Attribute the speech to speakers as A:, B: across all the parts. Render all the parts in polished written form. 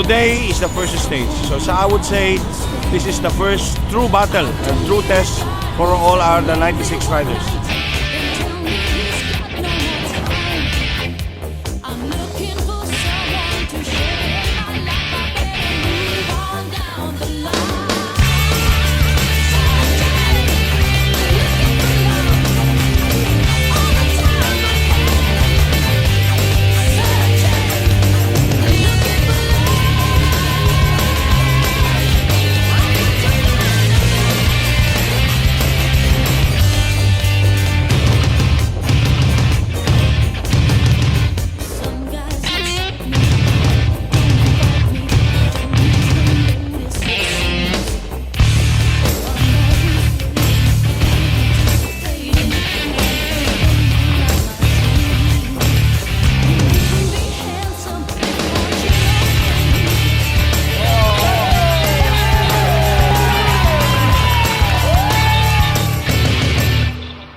A: today is the first stage. So I would say this is the first true battle and true test for all the 96 riders.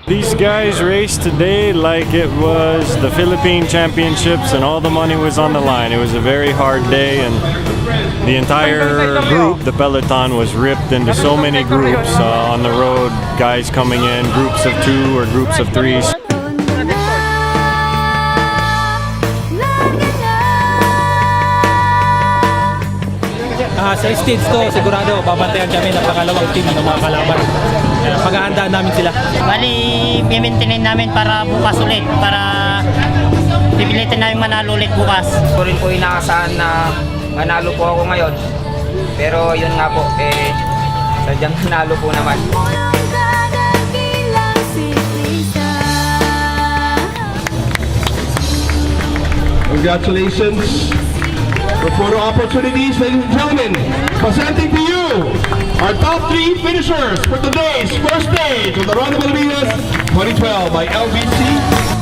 B: These guys raced today like it was the Philippine Championships and all the money was on the line. It was a very hard day and the entire group, the peloton, was ripped into so many groups on the road. Guys coming in, groups of 2 or groups of 3.
C: Sa stage to, sigurado, babantayan kami ng pangalawang team ng mga kalaban. Paghahandaan namin sila.
D: Bali, i-maintain namin para bukas ulit, para pipilitin namin manalo ulit bukas.
E: Ko rin po inaasahan na manalo po ako ngayon. Pero yun nga po, sadyang nanalo po naman.
F: Congratulations. For photo opportunities, ladies and gentlemen, presenting to you our top 3 finishers for today's first stage of the Ronda Pilipinas 2012 by LBC.